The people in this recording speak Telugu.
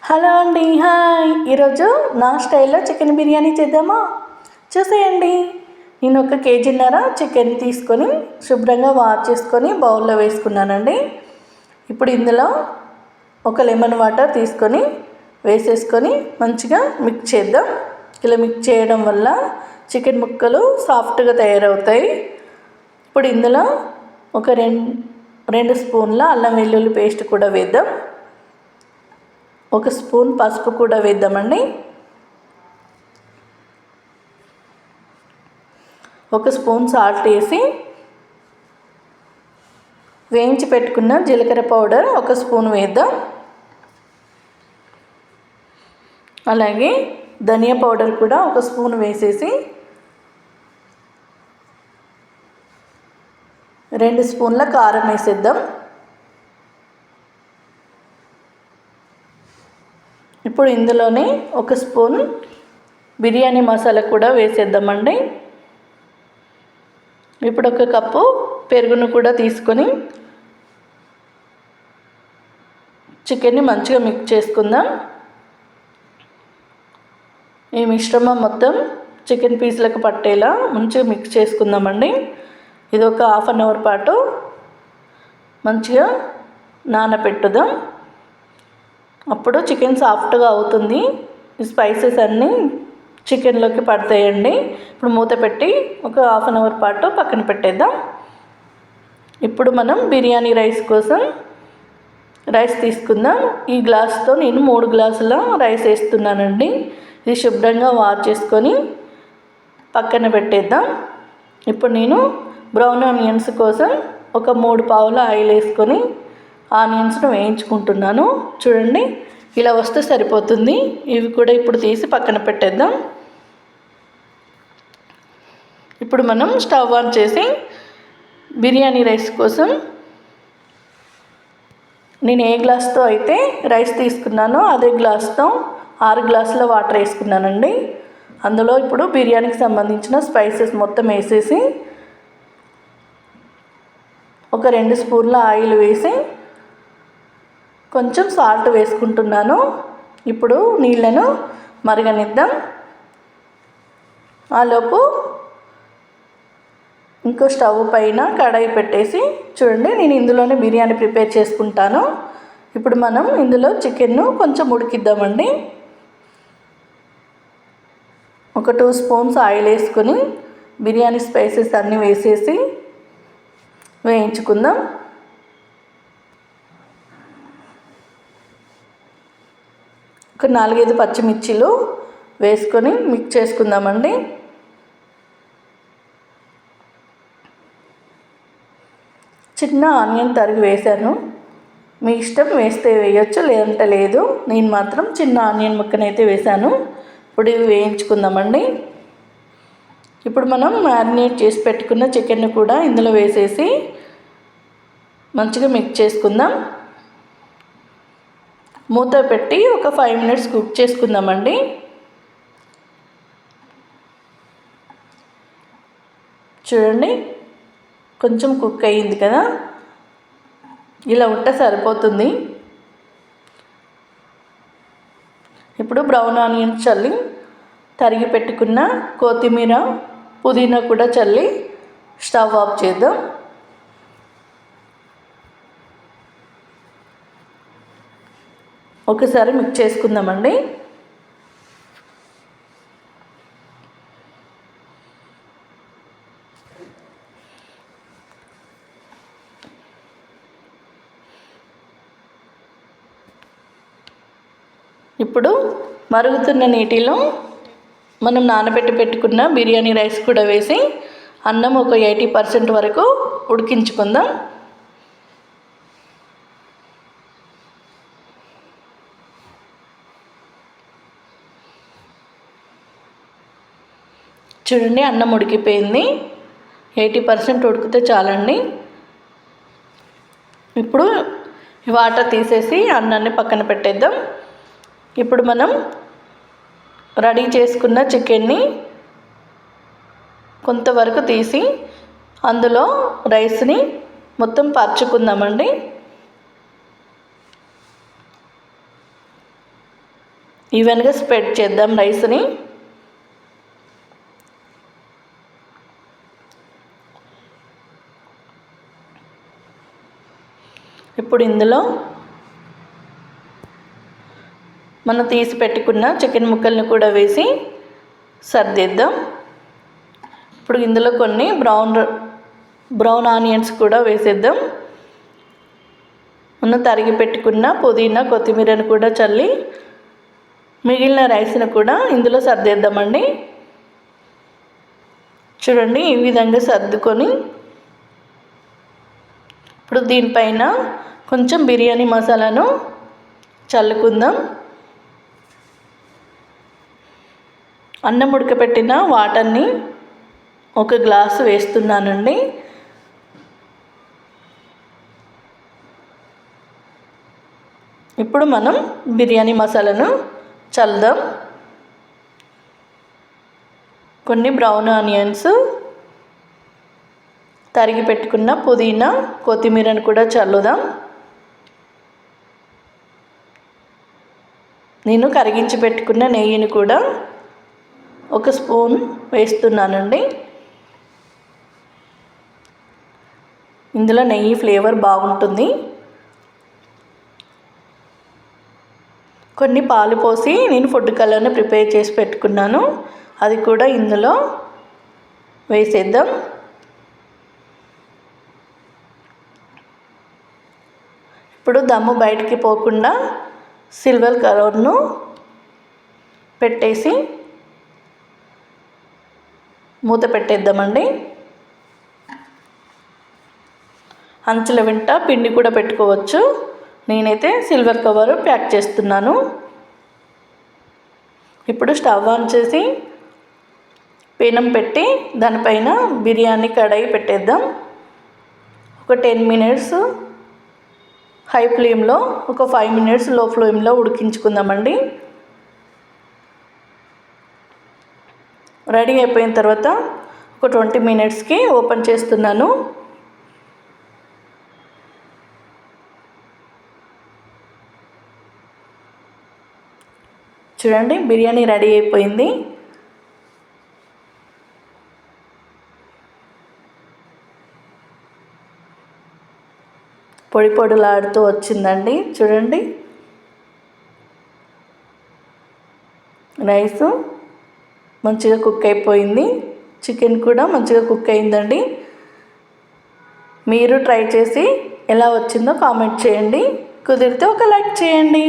హలో అండి, హాయ్. ఈరోజు నా స్టైల్లో చికెన్ బిర్యానీ చేద్దామా? చూసేయండి. నేను 1 కేజీన్నర చికెన్ తీసుకొని శుభ్రంగా వాష్ చేసుకొని బౌల్లో వేసుకున్నానండి. ఇప్పుడు ఇందులో 1 లెమన్ వాటర్ తీసుకొని వేసేసుకొని మంచిగా మిక్స్ చేద్దాం. ఇలా మిక్స్ చేయడం వల్ల చికెన్ ముక్కలు సాఫ్ట్గా తయారవుతాయి. ఇప్పుడు ఇందులో ఒక 2 స్పూన్ల అల్లం వెల్లుల్లి పేస్ట్ కూడా వేద్దాం. 1 స్పూన్ పసుపు కూడా వేద్దామండి. 1 స్పూన్ సాల్ట్ వేసి వేయించి పెట్టుకున్న జీలకర్ర పౌడర్ 1 స్పూన్ వేద్దాం. అలాగే ధనియా పౌడర్ కూడా 1 స్పూన్ వేసేసి 2 స్పూన్ల కారం వేసేద్దాం. ఇప్పుడు ఇందులోనే 1 స్పూన్ బిర్యానీ మసాలా కూడా వేసేద్దామండి. ఇప్పుడు 1 కప్పు పెరుగును కూడా తీసుకొని చికెన్ని మంచిగా మిక్స్ చేసుకుందాం. ఈ మిశ్రమం మొత్తం చికెన్ పీసులకు పట్టేలా మంచిగా మిక్స్ చేసుకుందామండి. ఇది ఒక ½ అన్ అవర్ పాటు మంచిగా నానబెట్టుదాం. అప్పుడు చికెన్ సాఫ్ట్గా అవుతుంది. ఈ స్పైసెస్ అన్నీ చికెన్లోకి పడతాయండి. ఇప్పుడు మూత పెట్టి ఒక ½ అన్ అవర్ పాటు పక్కన పెట్టేద్దాం. ఇప్పుడు మనం బిర్యానీ రైస్ కోసం రైస్ తీసుకుందాం. ఈ గ్లాస్తో నేను 3 గ్లాసుల రైస్ వేస్తున్నానండి. ఇది శుభ్రంగా వాష్ చేసుకొని పక్కన పెట్టేద్దాం. ఇప్పుడు నేను బ్రౌన్ ఆనియన్స్ కోసం ఒక 3 పావుల ఆయిల్ వేసుకొని ఆనియన్స్ను వేయించుకుంటున్నాను. చూడండి, ఇలా వస్తే సరిపోతుంది. ఇవి కూడా ఇప్పుడు తీసి పక్కన పెట్టేద్దాం. ఇప్పుడు మనం స్టవ్ ఆన్ చేసి బిర్యానీ రైస్ కోసం నేను ఏ గ్లాస్తో అయితే రైస్ తీసుకున్నానో అదే గ్లాస్తో 6 గ్లాసుల వాటర్ వేసుకున్నానండి. అందులో ఇప్పుడు బిర్యానీకి సంబంధించిన స్పైసెస్ మొత్తం వేసేసి ఒక 2 స్పూన్ల ఆయిల్ వేసి కొంచెం సాల్ట్ వేసుకుంటున్నాను. ఇప్పుడు నీళ్ళను మరగనిద్దాం. ఆలోపు ఇంకో స్టవ్ పైన కడాయి పెట్టేసి చూడండి, నేను ఇందులోనే బిర్యానీ ప్రిపేర్ చేసుకుంటాను. ఇప్పుడు మనం ఇందులో చికెన్ను కొంచెం ఉడికిద్దామండి. ఒక 2 స్పూన్స్ ఆయిల్ వేసుకొని బిర్యానీ స్పైసెస్ అన్నీ వేసేసి వేయించుకుందాం. ఒక 4-5 పచ్చిమిర్చీలు వేసుకొని మిక్స్ చేసుకుందామండి. చిన్న ఆనియన్ తరిగి వేసాను. మీ ఇష్టం, వేస్తే వేయచ్చు, లేదంటే లేదు. నేను మాత్రం చిన్న ఆనియన్ ముక్కనైతే వేసాను. ఇప్పుడు ఇవి వేయించుకుందామండి. ఇప్పుడు మనం మ్యారినేట్ చేసి పెట్టుకున్న చికెన్ కూడా ఇందులో వేసేసి మంచిగా మిక్స్ చేసుకుందాం. మూత పెట్టి ఒక 5 మినిట్స్ కుక్ చేసుకుందామండి. చూడండి, కొంచెం కుక్ అయ్యింది కదా, ఇలా ఉంటే సరిపోతుంది. ఇప్పుడు బ్రౌన్ ఆనియన్స్ చల్లి తరిగి పెట్టుకున్న కొత్తిమీర పుదీనా కూడా చల్లి స్టవ్ ఆఫ్ చేద్దాం. ఒకసారి మిక్స్ చేసుకుందామండి. ఇప్పుడు మరుగుతున్న నీటిలో మనం నానబెట్టి పెట్టుకున్న బిర్యానీ రైస్ కూడా వేసి అన్నం ఒక 80% వరకు ఉడికించుకుందాం. చూడండి, అన్నం ఉడికిపోయింది. 80% ఉడికితే చాలండి. ఇప్పుడు వాటర్ తీసేసి అన్నాన్ని పక్కన పెట్టేద్దాం. ఇప్పుడు మనం రెడీ చేసుకున్న చికెన్ని కొంతవరకు తీసి అందులో రైస్ని మొత్తం పరుచుకుందామండి. ఈవెన్గా స్ప్రెడ్ చేద్దాం రైస్ని. ఇప్పుడు ఇందులో మనం తీసి పెట్టుకున్న చికెన్ ముక్కల్ని కూడా వేసి సర్దేద్దాం. ఇప్పుడు ఇందులో కొన్ని బ్రౌన్ ఆనియన్స్ కూడా వేసేద్దాం. మనం తరిగి పెట్టుకున్న పుదీనా కొత్తిమీరను కూడా చల్లి మిగిలిన రైస్ను కూడా ఇందులో సర్దేద్దామండి. చూడండి, ఈ విధంగా సర్దుకొని ఇప్పుడు దీనిపైన కొంచెం బిర్యానీ మసాలాను చల్లుకుందాం. అన్నం ఉడకపెట్టిన వాటర్ని 1 గ్లాసు వేస్తున్నానండి. ఇప్పుడు మనం బిర్యానీ మసాలాను చల్లుదాం. కొన్ని బ్రౌన్ ఆనియన్స్, తరిగి పెట్టుకున్న పుదీనా కొత్తిమీరను కూడా చల్లుదాం. నేను కరిగించి పెట్టుకున్న నెయ్యిని కూడా 1 స్పూన్ వేస్తున్నానండి. ఇందులో నెయ్యి ఫ్లేవర్ బాగుంటుంది. కొన్ని పాలు పోసి నేను ఫుడ్ కలర్ని ప్రిపేర్ చేసి పెట్టుకున్నాను, అది కూడా ఇందులో వేసేద్దాం. ఇప్పుడు దమ్ము బయటికి పోకుండా సిల్వర్ కవర్ను పెట్టేసి మూత పెట్టేద్దామండి. అంచుల వెంట పిండి కూడా పెట్టుకోవచ్చు. నేనైతే సిల్వర్ కవర్ ప్యాక్ చేస్తున్నాను. ఇప్పుడు స్టవ్ ఆన్ చేసి పెనం పెట్టి దానిపైన బిర్యానీ కడాయి పెట్టేద్దాం. ఒక 10 మినిట్స్ హై ఫ్లేమ్లో, ఒక 5 మినిట్స్ లో ఫ్లేమ్లో ఉడికించుకుందామండి. రెడీ అయిపోయిన తర్వాత ఒక 20 మినిట్స్కి ఓపెన్ చేస్తున్నాను. చూడండి, బిర్యానీ రెడీ అయిపోయింది. పొడి పొడిలాడుతూ వచ్చిందండి. చూడండి, రైసు మంచిగా కుక్ అయిపోయింది. చికెన్ కూడా మంచిగా కుక్ అయిందండి. మీరు ట్రై చేసి ఎలా వచ్చిందో కామెంట్ చేయండి. కుదిరితే ఒక లైక్ చేయండి.